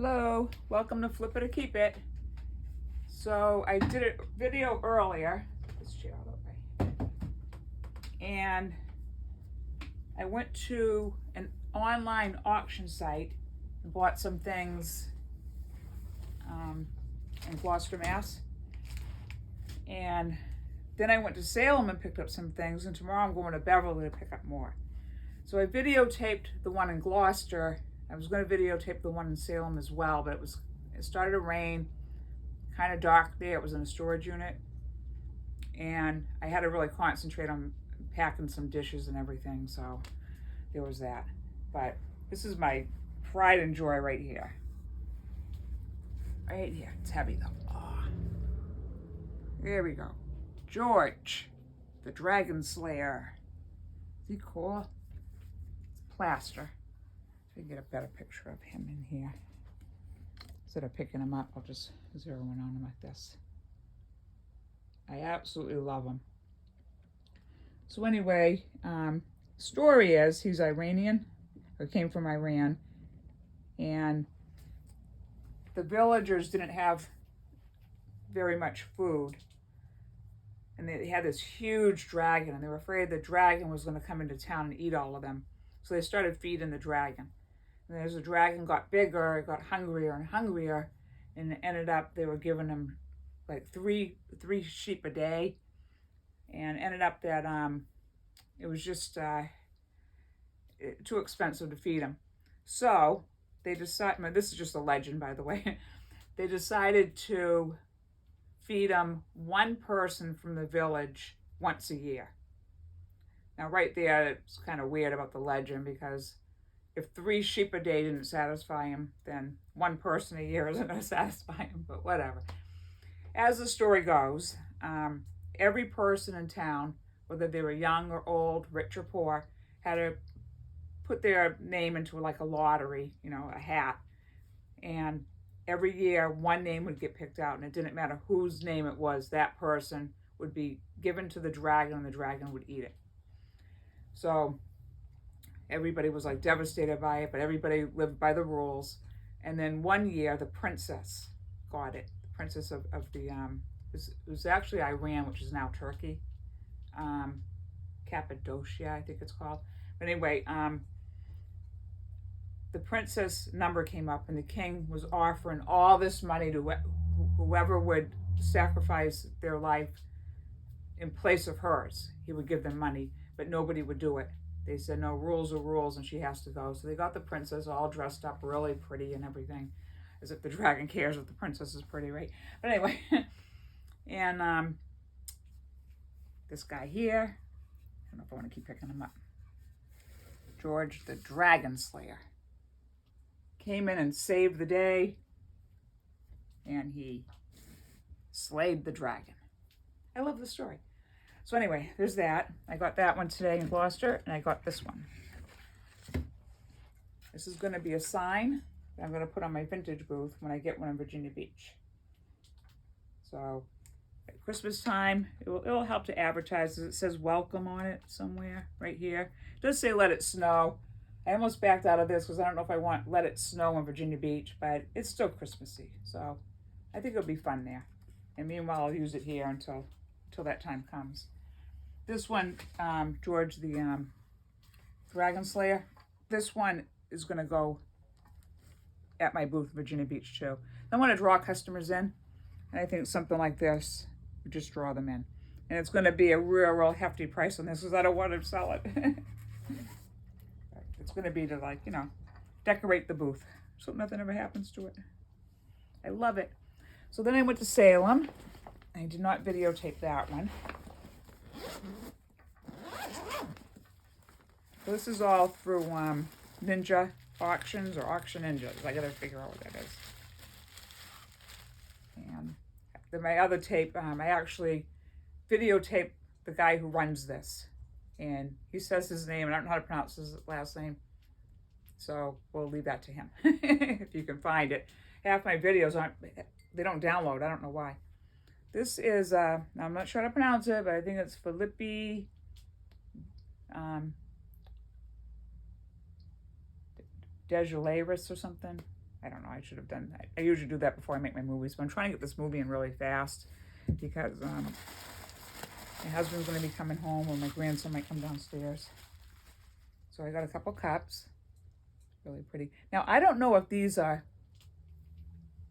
Hello, welcome to Flip It or Keep It. So I did a video earlier, this chair out of the way, and I went to an online auction site and bought some things in Gloucester, Mass. And then I went to Salem and picked up some things, and tomorrow I'm going to Beverly to pick up more. So I videotaped the one in Gloucester. I was going to videotape the one in Salem as well, but it started to rain, kind of dark there. It was in a storage unit, and I had to really concentrate on packing some dishes and everything, so there was that. But this is my pride and joy right here. Right here. It's heavy though. Oh. There we go. George, the Dragon Slayer. Is he cool? It's plaster. I can get a better picture of him in here. Instead of picking him up, I'll just zero in on him like this. I absolutely love him. So anyway, story is he's Iranian, or came from Iran, and the villagers didn't have very much food, and they had this huge dragon, and they were afraid the dragon was going to come into town and eat all of them. So they started feeding the dragon. And as the dragon got bigger, it got hungrier and hungrier, and it ended up they were giving him like three sheep a day, and ended up that it was just too expensive to feed him. So they decided, this is just a legend by the way, they decided to feed him one person from the village once a year. Now right there, it's kind of weird about the legend, because if 3 sheep a day didn't satisfy him, then one person a year isn't going to satisfy him, but whatever. As the story goes, every person in town, whether they were young or old, rich or poor, had to put their name into like a lottery, a hat. And every year, one name would get picked out, and it didn't matter whose name it was, that person would be given to the dragon, and the dragon would eat it. So everybody was like devastated by it, but everybody lived by the rules. And then one year, the princess got it. The princess of the, it was actually Iran, which is now Turkey. Cappadocia, I think it's called. But anyway, the princess number came up, and the king was offering all this money to whoever would sacrifice their life in place of hers. He would give them money, but nobody would do it. They said, no, rules are rules, and she has to go. So they got the princess all dressed up really pretty and everything, as if the dragon cares if the princess is pretty, right? But anyway, and this guy here, I don't know if I want to keep picking him up, George, the Dragon Slayer, came in and saved the day, and he slayed the dragon. I love the story. So anyway, there's that. I got that one today in Gloucester, and I got this one. This is going to be a sign that I'm going to put on my vintage booth when I get one in Virginia Beach. So at Christmas time, it'll help to advertise. It says welcome on it somewhere right here. It does say let it snow. I almost backed out of this because I don't know if I want let it snow in Virginia Beach, but it's still Christmassy. So I think it'll be fun there. And meanwhile, I'll use it here until that time comes. This one, George the Dragon Slayer, this one is going to go at my booth, Virginia Beach, too. I want to draw customers in, and I think something like this, we just draw them in. And it's going to be a real hefty price on this, because I don't want to sell it. It's going to be to, like, decorate the booth, so nothing ever happens to it. I love it. So then I went to Salem. I did not videotape that one. So this is all through Ninja Auctions or Auction Ninjas. I gotta figure out what that is. And then my other tape, I actually videotaped the guy who runs this. And he says his name, and I don't know how to pronounce his last name. So we'll leave that to him, if you can find it. Half my videos they don't download, I don't know why. This is, I'm not sure how to pronounce it, but I think it's Philippi Dejularis or something. I don't know, I should have done that. I usually do that before I make my movies, but I'm trying to get this movie in really fast because my husband's going to be coming home, or my grandson might come downstairs. So I got a couple cups. Really pretty. Now, I don't know if these are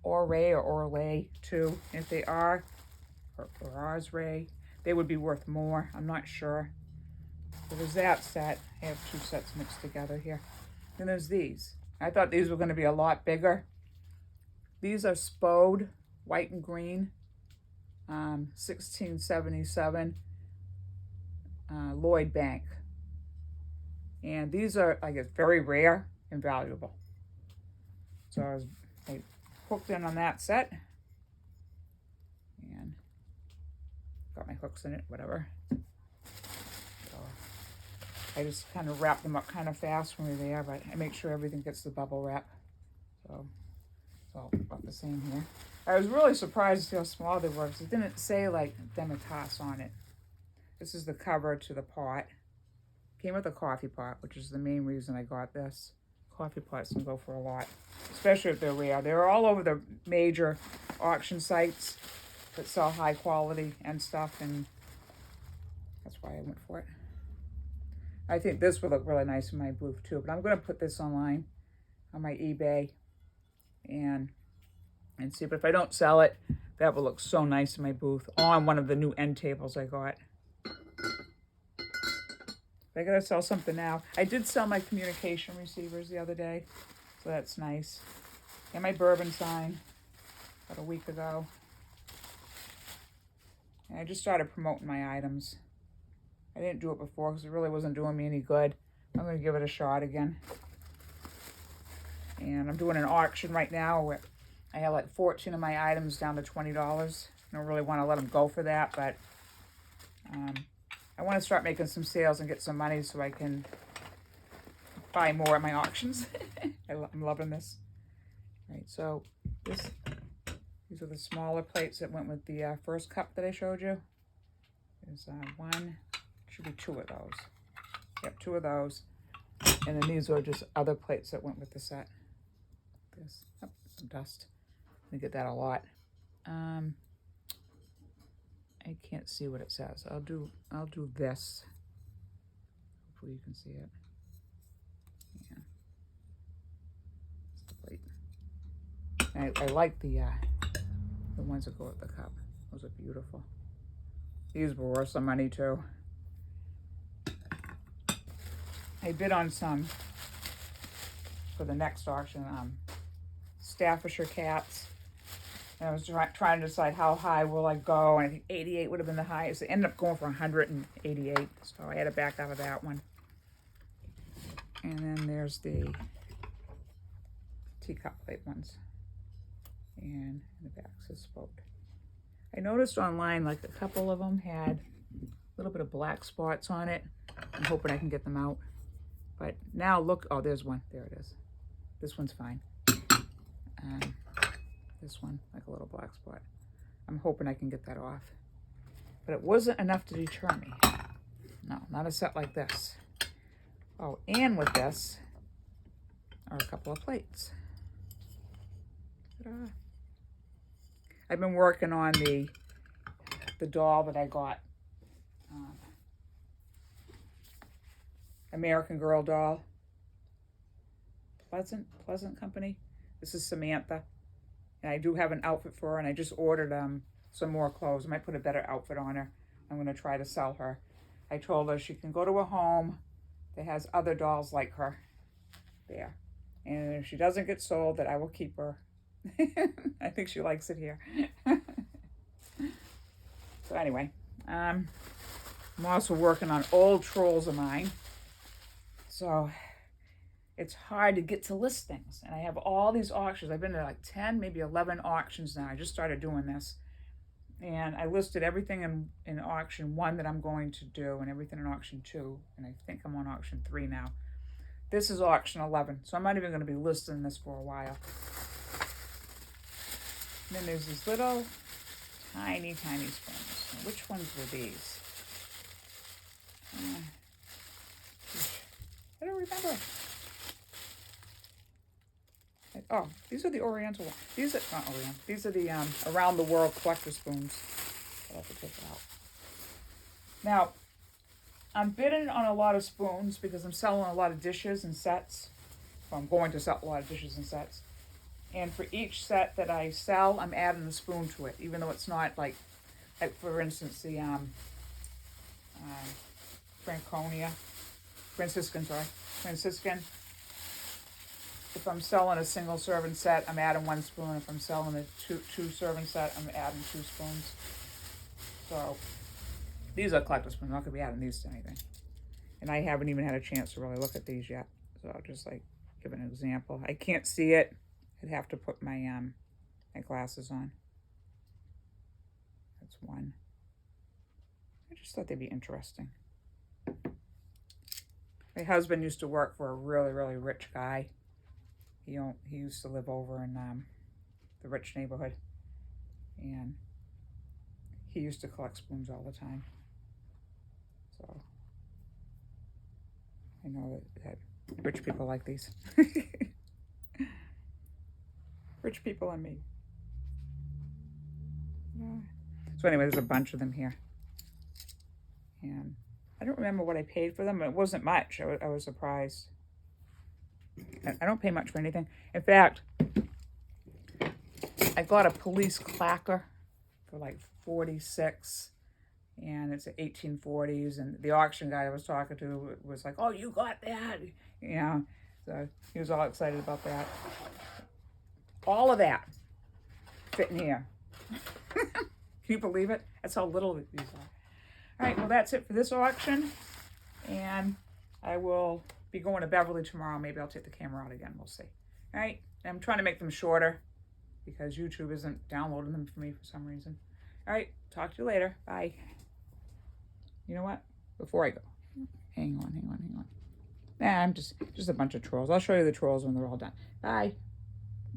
Oray or Orlay too. If they are, or Osray, they would be worth more. I'm not sure. So there's that set. I have two sets mixed together here. Then there's these. I thought these were going to be a lot bigger. These are Spode, white and green, 1677 Lloyd Bank. And these are, I guess, very rare and valuable. So I hooked in on that set. And got my hooks in it, whatever. So I just kind of wrap them up kind of fast when we're there, but I make sure everything gets the bubble wrap. So it's all about the same here. I was really surprised to see how small they were, because it didn't say like Demitasse on it. This is the cover to the pot. Came with a coffee pot, which is the main reason I got this. Coffee pots can go for a lot, especially if they're rare. They're all over the major auction sites that sell high quality and stuff, and that's why I went for it. I think this would look really nice in my booth too, but I'm going to put this online on my eBay and see. But if I don't sell it, that will look so nice in my booth on one of the new end tables I got. I gotta sell something now. I did sell my communication receivers the other day, so that's nice. And my bourbon sign about a week ago. And I just started promoting my items. I didn't do it before because it really wasn't doing me any good. I'm gonna give it a shot again. And I'm doing an auction right now where I have like 14 of my items down to $20. I don't really want to let them go for that, but I want to start making some sales and get some money so I can buy more at my auctions. I'm loving this. All right, so these are the smaller plates that went with the first cup that I showed you. There's one, should be two of those. Yep, two of those. And then these are just other plates that went with the set. This, oh, some dust. I get that a lot. I can't see what it says. I'll do this. Hopefully you can see it. Yeah. It's the plate. I like the ones that go with the cup. Those are beautiful. These were worth some money too. I bid on some for the next auction. Staffordshire cats. And I was trying to decide how high will I go, and I think 88 would have been the highest. It ended up going for 188, so I had to back out of that one. And then there's the teacup plate ones. And in the back says Spode. I noticed online, like a couple of them had a little bit of black spots on it. I'm hoping I can get them out. But now look, oh, there's one. There it is. This one's fine. This one, like a little black spot. I'm hoping I can get that off. But it wasn't enough to deter me. No, not a set like this. Oh, and with this are a couple of plates. Ta-da. I've been working on the doll that I got. American Girl doll. Pleasant Company. This is Samantha. And I do have an outfit for her, and I just ordered some more clothes. I might put a better outfit on her. I'm going to try to sell her. I told her she can go to a home that has other dolls like her there. And if she doesn't get sold, that I will keep her. I think she likes it here. So anyway, I'm also working on old trolls of mine. So it's hard to get to list things. And I have all these auctions. I've been to like 10, maybe 11 auctions now. I just started doing this. And I listed everything in auction 1 that I'm going to do, and everything in auction 2. And I think I'm on auction 3 now. This is auction 11. So I'm not even going to be listing this for a while. And then there's these little tiny spoons. Now, which ones were these? I don't remember. Oh, these are the Oriental ones. These are not Oriental. These are the around the world collector spoons. I'll have to take it out. Now, I'm bidding on a lot of spoons because I'm selling a lot of dishes and sets. Well, I'm going to sell a lot of dishes and sets. And for each set that I sell, I'm adding a spoon to it, even though it's not like for instance, the Franciscan. If I'm selling a single serving set, I'm adding 1 spoon. If I'm selling a two serving set, I'm adding 2 spoons. So these are collector spoons. I'm not gonna be adding these to anything. And I haven't even had a chance to really look at these yet. So I'll just like give an example. I can't see it. I'd have to put my my glasses on. That's 1. I just thought they'd be interesting. My husband used to work for a really, really rich guy. He used to live over in the rich neighborhood, and he used to collect spoons all the time. So I know that rich people like these. Rich people and me. So anyway, there's a bunch of them here. And I don't remember what I paid for them, but it wasn't much. I was surprised. I don't pay much for anything. In fact, I got a police clacker for like $46, and it's 1840s. And the auction guy I was talking to was like, "Oh, you got that?" You know, so he was all excited about that. All of that fit in here. Can you believe it? That's how little these are. All right, well, that's it for this auction, and I will be going to Beverly tomorrow. Maybe I'll take the camera out again. We'll see. All right, I'm trying to make them shorter because YouTube isn't downloading them for me for some reason. All right, talk to you later. Bye. You know what? Before I go, hang on. Nah, I'm just a bunch of trolls. I'll show you the trolls when they're all done. Bye.